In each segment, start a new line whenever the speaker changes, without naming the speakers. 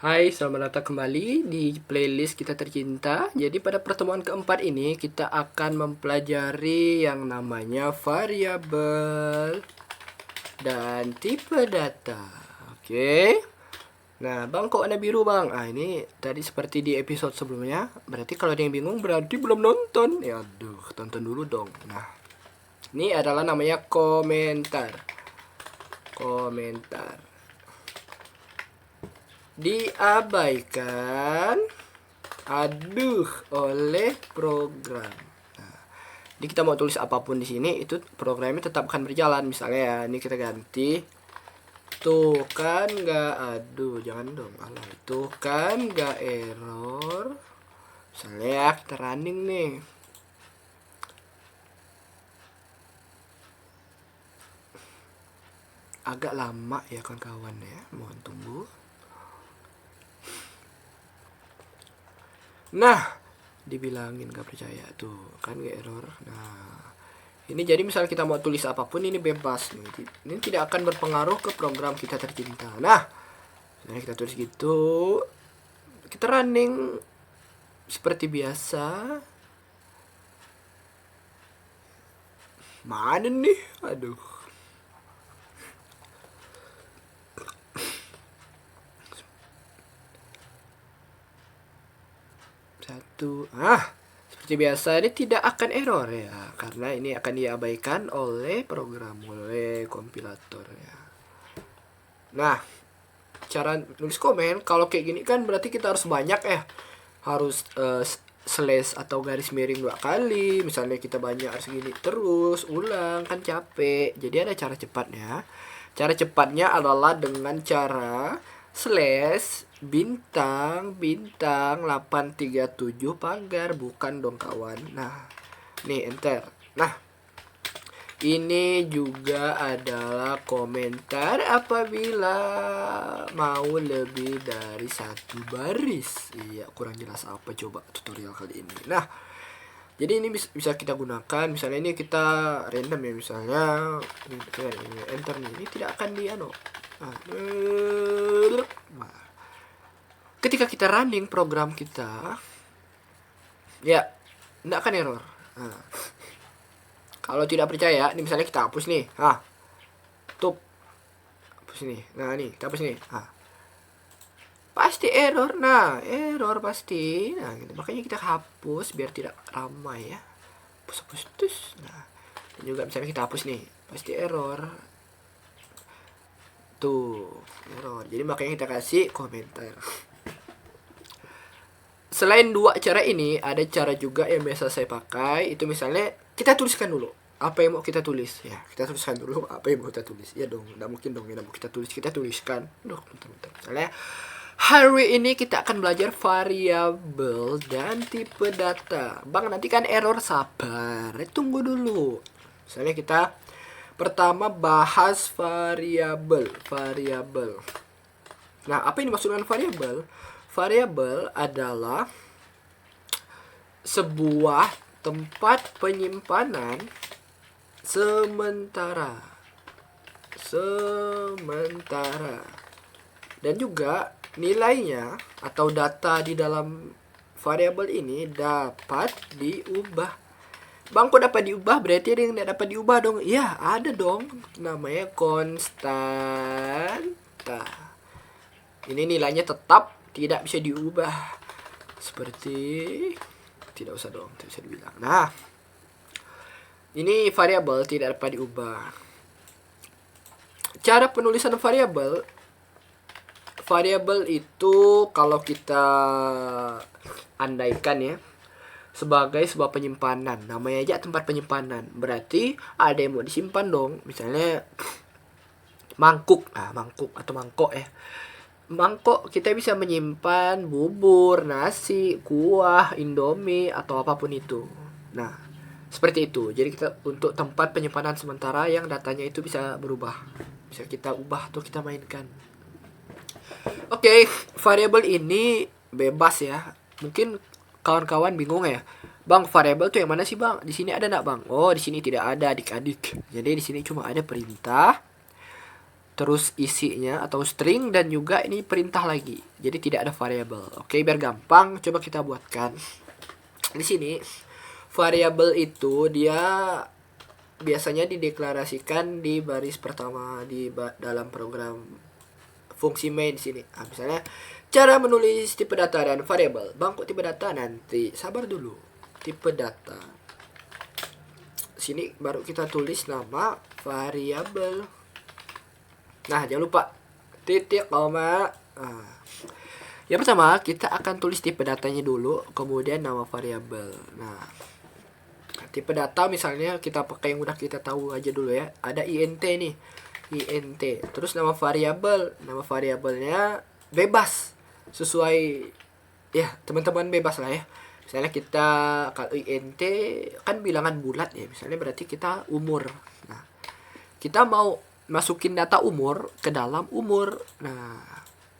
Hai, selamat datang kembali di playlist kita tercinta. Jadi pada pertemuan keempat ini kita akan mempelajari yang namanya variabel dan tipe data. Oke. Nah, Bang, kok warna biru, Bang? Ini tadi seperti di episode sebelumnya. Berarti kalau ada yang bingung berarti belum nonton. Ya aduh, tonton dulu dong. Nah, ini adalah namanya komentar. Diabaikan oleh program. Nah, jadi kita mau tulis apapun di sini itu programnya tetap akan berjalan. Misalnya ya, ini kita ganti. Tuh kan nggak, jangan dong. Tuh kan nggak error. Misalnya ya, kita running nih. Agak lama ya kawan-kawan ya. Mohon tunggu. Nah, dibilangin gak percaya tuh kan gak error. Nah, ini jadi misalnya kita mau tulis apapun ini bebas nih. Ini tidak akan berpengaruh ke program kita tercinta. Nah, misalnya kita tulis gitu, kita running seperti biasa. Mana nih? Aduh. Seperti biasa ini tidak akan error ya, karena ini akan diabaikan oleh program, oleh kompilator ya. Nah, cara nulis komen kalau kayak gini kan berarti kita harus banyak ya, harus slash atau garis miring 2 kali. Misalnya kita banyak harus gini terus ulang, kan capek. Jadi ada cara cepatnya. Cara cepatnya adalah dengan cara slash bintang 837 pagar, bukan dong kawan. Nah, nih enter. Nah, ini juga adalah komentar apabila mau lebih dari 1 baris. Iya, kurang jelas apa coba tutorial kali ini. Nah, jadi ini bisa kita gunakan. Misalnya ini kita random ya, misalnya ini enter nih. Ini tidak akan ketika kita running program kita ya tidak akan error. Nah, kalau tidak percaya, ini misalnya kita hapus nih. Hapus nih. Nah, nih, kita hapus nih. Pasti error. Nah, error pasti. Nah, gitu. Makanya kita hapus biar tidak ramai ya. Hapus terus. Nah, dan juga misalnya kita hapus nih, pasti error. Tuh, error. Jadi makanya kita kasih komentar. Selain 2 cara ini, ada cara juga yang biasa saya pakai. Itu misalnya kita tuliskan dulu apa yang mau kita tulis. Ya, kita tuliskan dulu apa yang mau kita tulis. Ya dong, nggak mungkin dong ya mau kita tuliskan. Bentar. Misalnya hari ini kita akan belajar variabel dan tipe data. Bang, nanti kan error, sabar. Tunggu dulu. Misalnya kita pertama bahas variabel. Nah, apa yang dimaksud dengan variabel? Variabel adalah sebuah tempat penyimpanan sementara. Dan juga nilainya atau data di dalam variabel ini dapat diubah. Bang, kok dapat diubah? Berarti ada yang tidak dapat diubah dong. Iya, ada dong. Namanya konstanta. Ini nilainya tetap tidak bisa diubah. Seperti tidak usah dong, tidak bisa dibilang. Nah, ini variabel tidak dapat diubah. Cara penulisan variabel itu kalau kita andaikan ya sebagai sebuah penyimpanan, namanya aja tempat penyimpanan, berarti ada yang mau disimpan dong. Misalnya mangkok ya. Mangkok kita bisa menyimpan bubur, nasi, kuah, indomie atau apapun itu. Nah, seperti itu. Jadi kita untuk tempat penyimpanan sementara yang datanya itu bisa berubah. Bisa kita ubah atau kita mainkan. Oke, variabel ini bebas ya. Mungkin kawan-kawan bingung ya. Bang, variabel tuh yang mana sih, Bang? Di sini ada enggak, Bang? Oh, di sini tidak ada, adik-adik. Jadi di sini cuma ada perintah terus isinya atau string, dan juga ini perintah lagi. Jadi tidak ada variabel. Oke, biar gampang coba kita buatkan. Di sini variabel itu dia biasanya dideklarasikan di baris pertama dalam program fungsi main di sini. Nah, misalnya cara menulis tipe data dan variabel. Bang, kok tipe data nanti? Sabar dulu. Tipe data. Sini baru kita tulis nama variabel. Nah, jangan lupa titik, koma. Nah, yang pertama kita akan tulis tipe datanya dulu, kemudian nama variabel. Nah, tipe data misalnya kita pakai yang udah kita tahu aja dulu ya. Ada int nih. Int. Terus nama variabel. Nama variabelnya bebas. Sesuai ya, teman-teman bebas lah ya. Misalnya kita kalau int kan bilangan bulat ya. Misalnya berarti kita umur. Nah, kita mau masukin data umur ke dalam umur. Nah,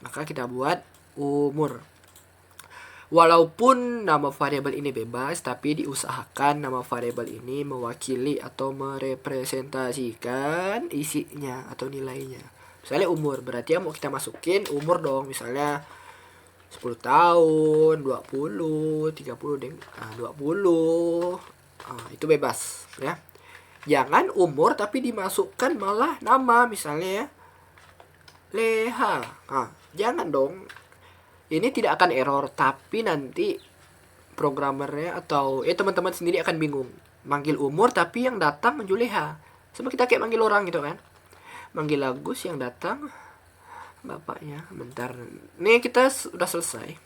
maka kita buat umur. Walaupun nama variabel ini bebas, tapi diusahakan nama variabel ini mewakili atau merepresentasikan isinya atau nilainya. Misalnya umur, berarti yang mau kita masukin umur dong. Misalnya 10 tahun, 20, 30, deng. Nah, 20. Itu bebas ya. Jangan umur tapi dimasukkan malah nama, misalnya ya Leha. Nah, jangan dong. Ini tidak akan error, tapi nanti programmernya atau teman-teman sendiri akan bingung. Manggil umur tapi yang datang Juleha. Sama kita kayak manggil orang gitu kan. Manggil Agus yang datang bapaknya. Bentar. Nih kita sudah selesai.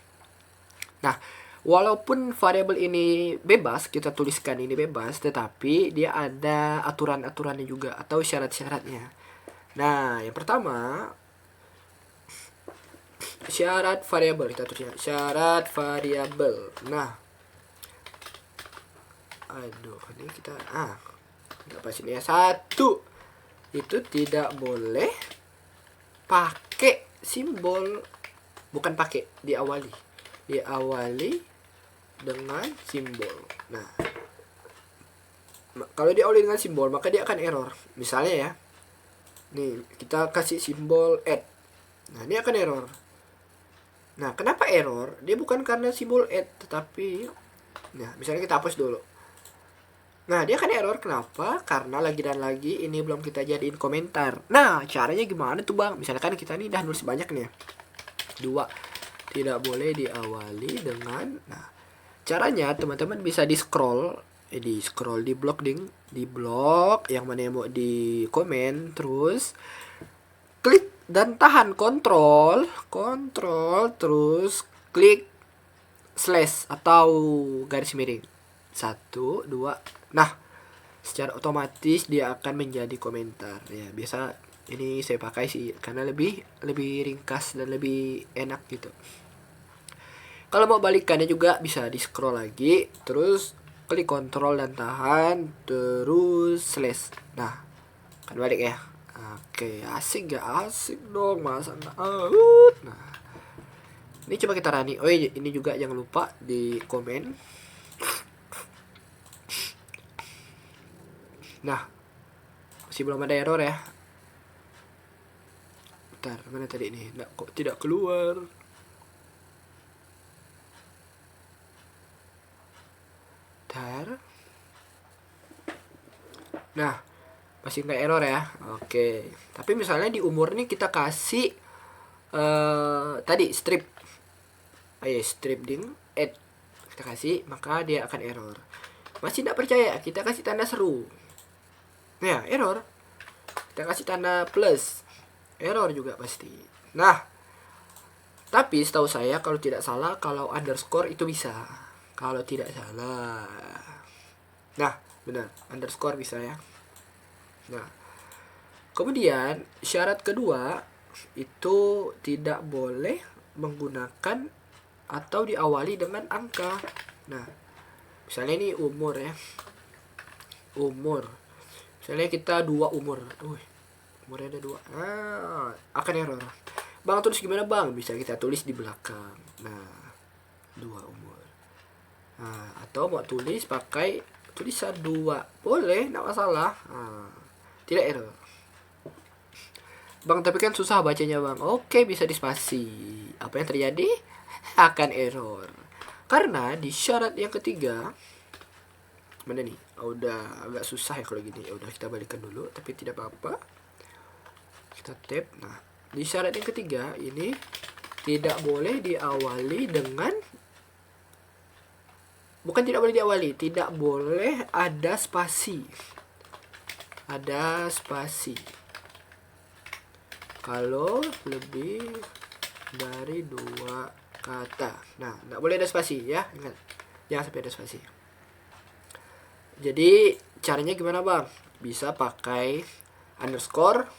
Nah, walaupun variabel ini bebas, kita tuliskan ini bebas, tetapi dia ada aturan-aturannya juga atau syarat-syaratnya. Nah, yang pertama syarat variabel, kita tulisnya syarat variabel. Nah, aduh, ini kita nggak pas ini ya. 1, itu tidak boleh pakai simbol, bukan pakai, diawali dengan simbol. Nah, kalau diawali dengan simbol maka dia akan error. Misalnya ya, nih kita kasih simbol add. Nah, ini akan error. Nah, kenapa error? Dia bukan karena simbol add, tetapi nah, misalnya kita hapus dulu. Nah, dia akan error. Kenapa? Karena lagi dan lagi ini belum kita jadiin komentar. Nah, caranya gimana tuh Bang? Misalkan kita nih udah nulis banyak nih. 2, tidak boleh diawali dengan. Nah, caranya teman-teman bisa di scroll di blok yang mana yang mau di komen, terus klik dan tahan kontrol terus klik slash atau garis miring 1, 2. Nah, secara otomatis dia akan menjadi komentar ya. Biasa ini saya pakai sih karena lebih ringkas dan lebih enak gitu. Kalau mau balikannya juga bisa di scroll lagi, terus klik kontrol dan tahan, terus slash. Nah, kan balik ya. Oke, asik gak? Asik dong, masa nggak out? Nah, ini coba kita running. Oh iya, ini juga jangan lupa di komen. Nah, masih belum ada error ya. Bentar, mana tadi ini? Nggak, kok tidak keluar? Bentar. Nah, masih nggak error ya. Oke, tapi misalnya di umur nih kita kasih tadi strip ding add, kita kasih, maka dia akan error. Masih tidak percaya, kita kasih tanda seru. Nah, error. Kita kasih tanda plus, error juga pasti. Nah, tapi setahu saya kalau tidak salah, kalau underscore itu bisa. Kalau tidak salah. Nah, benar, underscore bisa ya. Nah, kemudian syarat kedua itu tidak boleh menggunakan atau diawali dengan angka. Nah, misalnya ini umur ya. Umur. Misalnya kita 2 umur. Umurnya ada 2. Nah, akan error. Bang, tulis gimana Bang? Bisa kita tulis di belakang. Nah, 2 umur. Nah, atau mau tulis pakai tulisan 2. Boleh, enggak masalah. Nah, tidak error. Bang, tapi kan susah bacanya bang. Oke, bisa dispasi. Apa yang terjadi? Akan error. Karena di syarat yang ketiga, mana nih? Oh, udah agak susah ya kalau gini. Ya udah kita balikan dulu, tapi tidak apa-apa. Kita tap. Nah, di syarat yang ketiga ini tidak boleh diawali dengan, bukan tidak boleh diawali, tidak boleh ada spasi. Ada spasi kalau lebih dari 2 kata. Nah, nggak boleh ada spasi ya, ingat, jangan sampai ada spasi. Jadi caranya gimana bang? Bisa pakai underscore,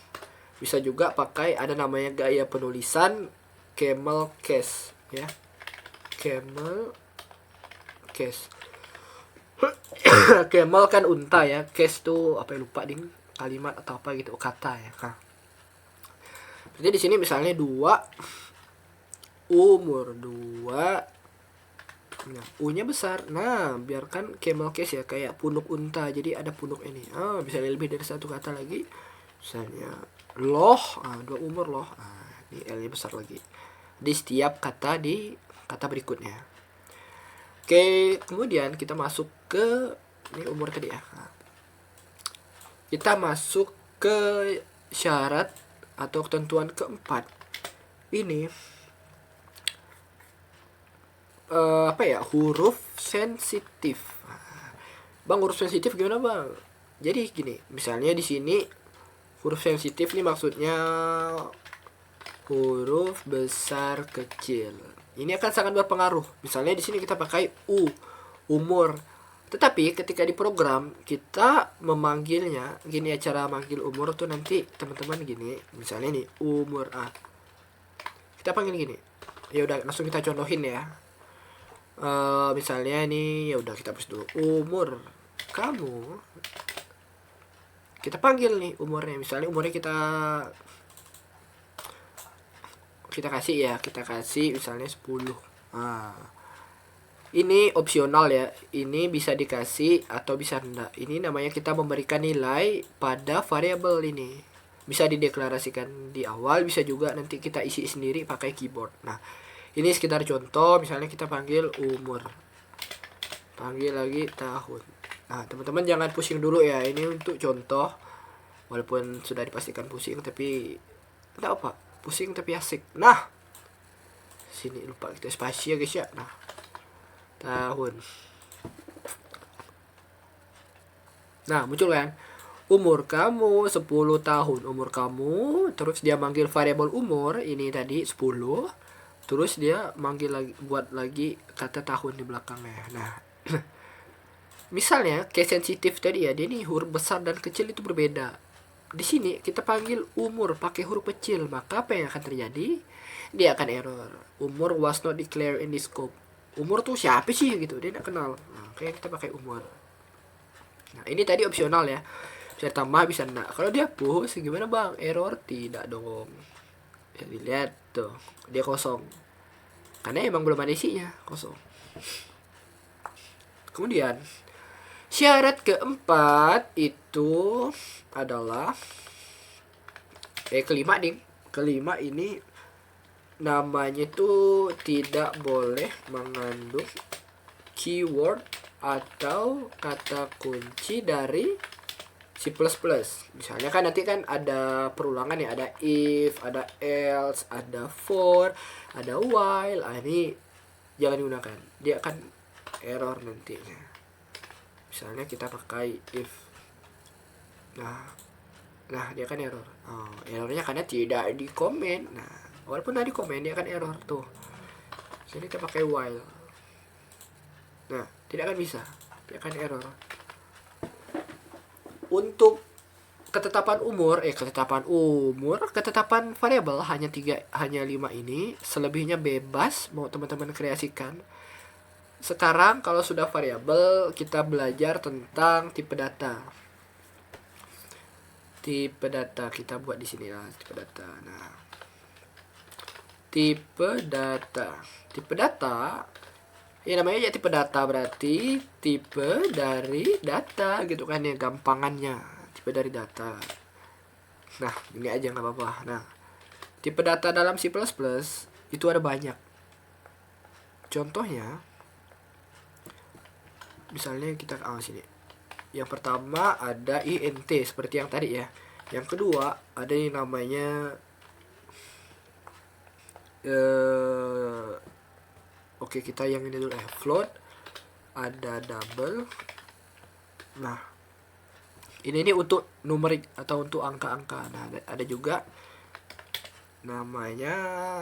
bisa juga pakai ada namanya gaya penulisan camel case ya, camel case. Camel kan unta ya, case tuh apa ya, lupa ding, kalimat atau apa gitu, kata ya. Nah, jadi di sini misalnya 2, umur 2. Nah, U-nya besar. Nah, biarkan camel case ya, kayak punuk unta. Jadi ada punuk ini. Bisa lebih dari 1 kata lagi. Misalnya loh, 2 umur loh. Ini L-nya besar lagi. Di setiap kata di kata berikutnya. Oke, kemudian kita masuk ke ini umur tadi ya. Kita masuk ke syarat atau ketentuan keempat. Ini apa ya, huruf sensitif. Bang, huruf sensitif gimana bang? Jadi gini, misalnya di sini huruf sensitif nih maksudnya huruf besar kecil. Ini akan sangat berpengaruh. Misalnya di sini kita pakai umur. Tetapi ketika di program kita memanggilnya gini ya, cara manggil umur tuh nanti teman-teman gini. Misalnya nih umur A. Kita panggil gini. Ya udah, langsung kita contohin ya. Misalnya ini ya udah kita hapus dulu, umur kamu, kita panggil nih umurnya, misalnya umurnya kita kasih ya, kita kasih misalnya 10. Ini opsional ya, ini bisa dikasih atau bisa enggak. Ini namanya kita memberikan nilai pada variabel ini. Bisa dideklarasikan di awal, bisa juga nanti kita isi sendiri pakai keyboard. Nah, ini sekitar contoh, misalnya kita panggil umur, panggil lagi tahun. Nah, teman-teman jangan pusing dulu ya, ini untuk contoh. Walaupun sudah dipastikan pusing, tapi tidak apa, pusing tapi asik. Nah, sini lupa kita spasi ya guys ya. Nah, tahun. Nah, muncul kan, umur kamu 10 tahun, umur kamu, terus dia manggil variabel umur, ini tadi 10. Terus dia manggil lagi, buat lagi kata tahun di belakangnya. Nah, misalnya case sensitif tadi ya, dia nih huruf besar dan kecil itu berbeda. Di sini kita panggil umur pakai huruf kecil, maka apa yang akan terjadi? Dia akan error. Umur was not declared in the scope. Umur tuh siapa sih gitu, dia tidak kenal. Nah, kayak kita pakai umur. Nah, ini tadi opsional ya. Bisa tambah, bisa enggak. Kalau dia hapus gimana bang? Error tidak dong. Bisa dilihat tuh, dia kosong. Karena emang belum ada isinya, kosong. Kemudian syarat keempat itu adalah kelima nih. Kelima ini namanya itu tidak boleh mengandung keyword atau kata kunci dari C++. Misalnya kan nanti kan ada perulangan ya, ada if, ada else, ada for, ada while. Ini jangan digunakan, dia akan error nantinya. Misalnya kita pakai if. Nah dia akan error. Errornya karena tidak di komen. Nah, walaupun ada di komen dia akan error tuh. Jadi kita pakai while. Nah, tidak akan bisa, dia akan error. Untuk ketetapan variabel hanya 5 ini, selebihnya bebas mau teman-teman kreasikan. Sekarang kalau sudah variabel, kita belajar tentang tipe data. Tipe data kita buat di sini lah, tipe data. Nah, tipe data ya namanya ya tipe data, berarti tipe dari data gitu kan ya, gampangannya tipe dari data. Nah, ini aja nggak apa-apa. Nah, tipe data dalam C++ itu ada banyak. Contohnya, misalnya kita sini. Yang pertama ada int seperti yang tadi ya. Yang kedua ada yang namanya oke, kita yang ini dulu float, ada double. Nah, ini untuk numerik atau untuk angka-angka. Nah, ada juga namanya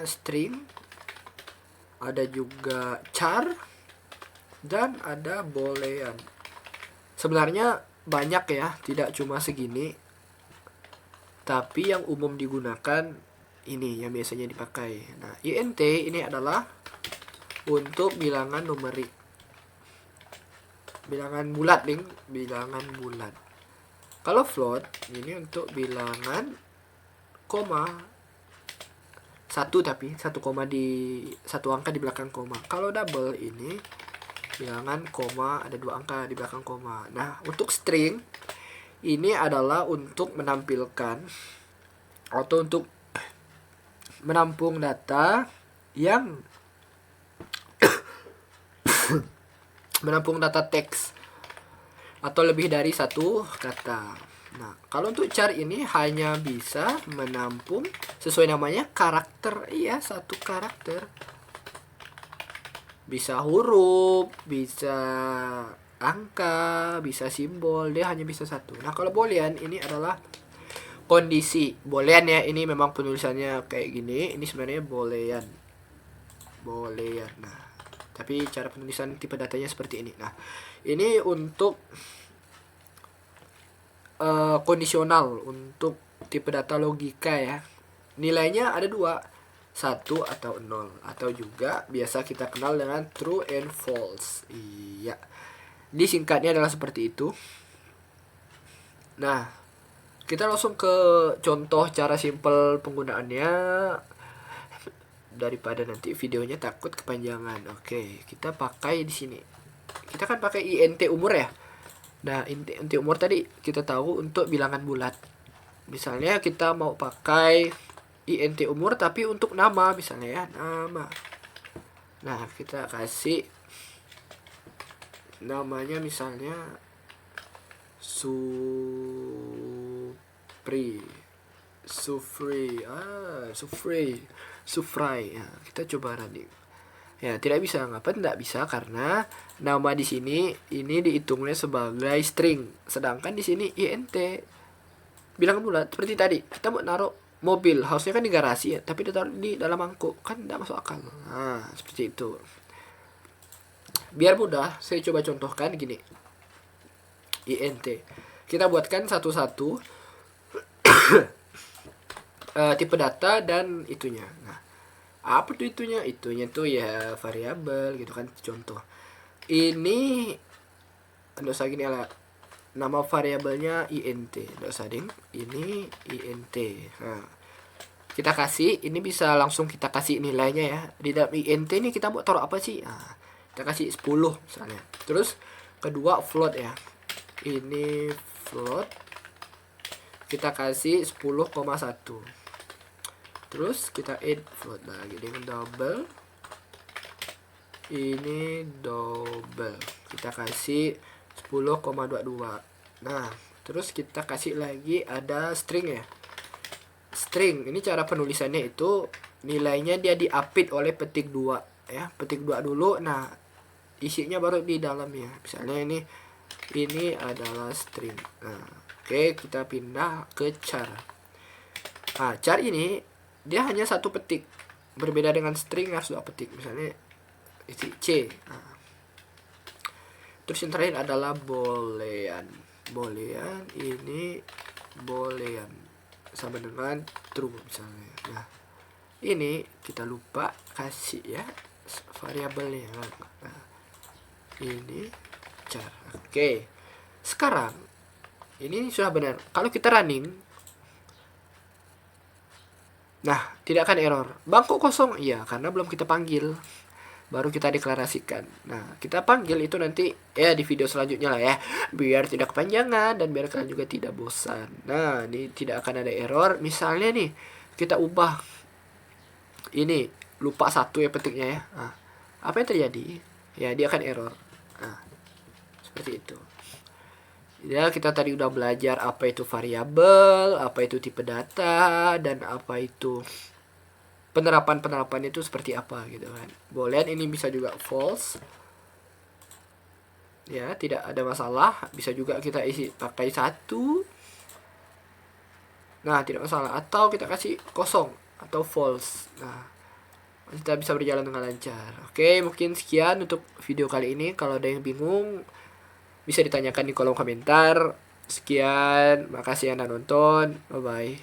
string, ada juga char, dan ada boolean. Sebenarnya banyak ya, tidak cuma segini. Tapi yang umum digunakan ini yang biasanya dipakai. Nah, int ini adalah untuk bilangan numerik. Bilangan bulat, bilangan bulat. Kalau float ini untuk bilangan koma satu, tapi satu koma di satu angka di belakang koma. Kalau double ini bilangan koma ada dua angka di belakang koma. Nah, untuk string ini adalah untuk menampilkan atau untuk menampung data yang menampung data teks atau lebih dari satu kata. Nah, kalau untuk char ini hanya bisa menampung sesuai namanya karakter. Iya, satu karakter. Bisa huruf, bisa angka, bisa simbol, dia hanya bisa satu. Nah, kalau boolean ini adalah kondisi. Boolean ya, ini memang penulisannya kayak gini. Ini sebenarnya boolean. Boolean. Nah, tapi cara penulisan tipe datanya seperti ini. Nah, ini untuk kondisional, untuk tipe data logika ya. Nilainya ada dua, 1 atau 0, atau juga biasa kita kenal dengan true and false. Iya, disingkatnya adalah seperti itu. Nah, kita langsung ke contoh cara simple penggunaannya daripada nanti videonya takut kepanjangan. Oke, kita pakai di sini. Kita kan pakai int umur ya. Nah, int umur tadi kita tahu untuk bilangan bulat. Misalnya kita mau pakai int umur tapi untuk nama, misalnya ya, nama. Nah, kita kasih namanya misalnya Supri. Ya, kita coba running. Ya, tidak bisa. Ngapa tidak bisa? Karena nama di sini ini dihitungnya sebagai string, sedangkan di sini int bilangan bulat. Seperti tadi kita mau naruh mobil, harusnya kan di garasi ya, tapi ditaruh di dalam mangkuk, kan tidak masuk akal. Nah, seperti itu. Biar mudah, saya coba contohkan gini. int kita buatkan satu-satu tipe data dan itunya. Nah, apa tuh itunya? Itunya tuh ya variabel gitu kan, contoh. Ini enggak usah gini lah. Nama variabelnya int, enggak usah ding. Ini int. Nah, kita kasih, ini bisa langsung kita kasih nilainya ya. Di dalam int ini kita mau taruh apa sih? Nah, kita kasih 10 misalnya. Terus kedua float ya. Ini float. Kita kasih 10,1. Terus kita add float lagi dengan double. Ini double. Kita kasih 10,22. Nah, terus kita kasih lagi ada string ya. String, ini cara penulisannya itu nilainya dia diapit oleh petik 2 ya. Petik 2 dulu. Nah, isinya baru di dalamnya. Misalnya ini adalah string. Nah, oke, kita pindah ke char. Nah, char ini dia hanya satu petik, berbeda dengan string harus dua petik. Misalnya isi C. Nah, terus yang terakhir adalah boolean. Boolean ini boolean sama dengan true misalnya. Nah, ini kita lupa kasih ya variabelnya. Nah, ini char. Oke, sekarang ini sudah benar. Kalau kita running, nah, tidak akan error. Bangku kosong, iya, karena belum kita panggil. baru kita deklarasikan. Nah, kita panggil itu nanti ya di video selanjutnya lah ya, biar tidak kepanjangan dan biar kalian juga tidak bosan. Nah, ini tidak akan ada error. Misalnya nih kita ubah ini, lupa satu ya petiknya ya. Nah, apa yang terjadi? Ya, dia akan error. Nah, seperti itu. Ya, kita tadi udah belajar apa itu variabel, apa itu tipe data, dan apa itu penerapan itu seperti apa gitu kan. Boolean ini bisa juga false. Ya, tidak ada masalah. Bisa juga kita isi pakai satu. Nah, tidak masalah. Atau kita kasih kosong atau false. Nah, kita bisa berjalan dengan lancar. Oke, mungkin sekian untuk video kali ini. Kalau ada yang bingung, bisa ditanyakan di kolom komentar. Sekian, makasih yang udah nonton. Bye-bye.